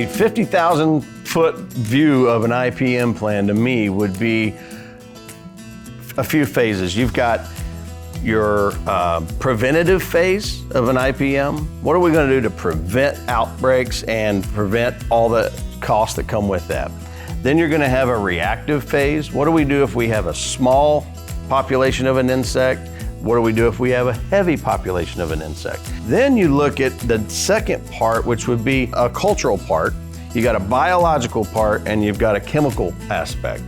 the 50,000 foot view of an IPM plan to me would be a few phases. You've got your preventative phase of an IPM. What are we going to do to prevent outbreaks and prevent all the costs that come with that? Then you're going to have a reactive phase. What do we do if we have a small population of an insect? What do we do if we have a heavy population of an insect? Then you look at the second part, which would be a cultural part. You got a biological part and you've got a chemical aspect.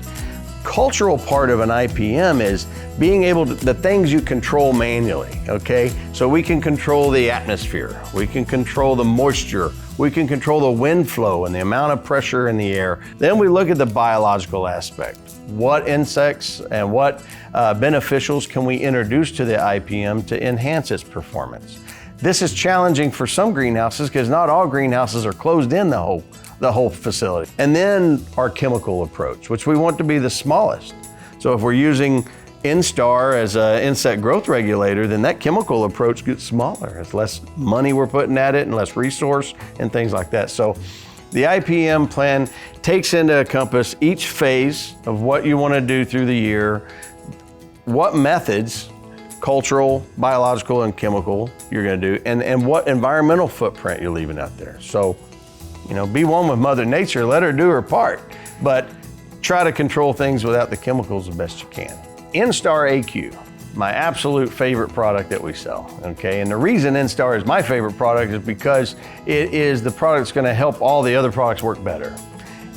Cultural part of an IPM is being able to, the things you control manually, okay? So we can control the atmosphere, we can control the moisture, we can control the wind flow and the amount of pressure in the air. Then we look at the biological aspect. What insects and what beneficials can we introduce to the IPM to enhance its performance? This is challenging for some greenhouses because not all greenhouses are closed in the whole facility. And then our chemical approach, which we want to be the smallest. So if we're using Instar as an insect growth regulator, then that chemical approach gets smaller. It's less money we're putting at it and less resource and things like that. So the IPM plan takes into compass each phase of what you want to do through the year, what methods, cultural, biological, and chemical you're going to do, and what environmental footprint you're leaving out there. So, you know, be one with Mother Nature, let her do her part, but try to control things without the chemicals the best you can. Instar AQ, my absolute favorite product that we sell, okay? And the reason Instar is my favorite product is because it is the product that's gonna help all the other products work better.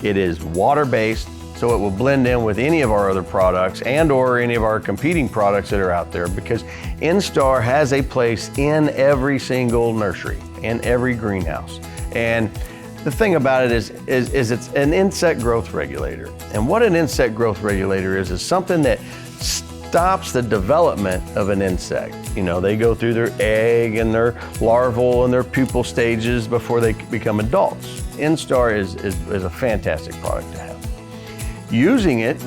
It is water-based, so it will blend in with any of our other products and or any of our competing products that are out there, because Instar has a place in every single nursery, in every greenhouse. And the thing about it is it's an insect growth regulator. And what an insect growth regulator is something that stops the development of an insect. You know, they go through their egg and their larval and their pupal stages before they become adults. Instar is a fantastic product to have. Using it,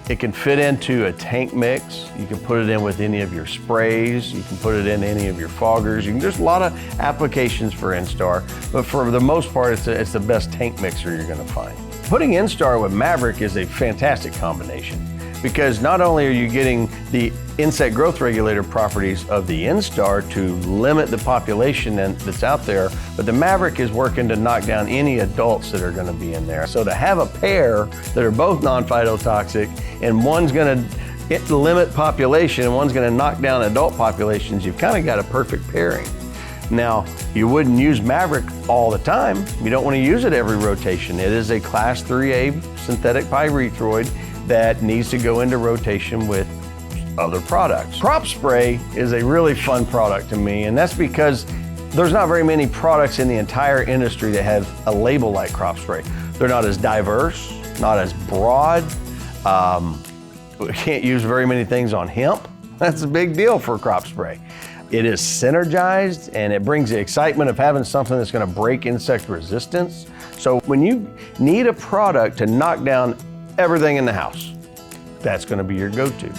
it can fit into a tank mix. You can put it in with any of your sprays. You can put it in any of your foggers. There's a lot of applications for Instar, but for the most part, it's the best tank mixer you're gonna find. Putting Instar with Maverick is a fantastic combination, because not only are you getting the insect growth regulator properties of the Instar to limit the population that's out there, but the Maverick is working to knock down any adults that are going to be in there. So to have a pair that are both non-phytotoxic and one's going to limit population and one's going to knock down adult populations, you've kind of got a perfect pairing. Now, you wouldn't use Maverick all the time. You don't want to use it every rotation. It is a class 3A synthetic pyrethroid that needs to go into rotation with other products. Crop spray is a really fun product to me, and that's because there's not very many products in the entire industry that have a label like crop spray. They're not as diverse, not as broad. We can't use very many things on hemp. That's a big deal for crop spray. It is synergized and it brings the excitement of having something that's going to break insect resistance. So when you need a product to knock down everything in the house, that's going to be your go-to.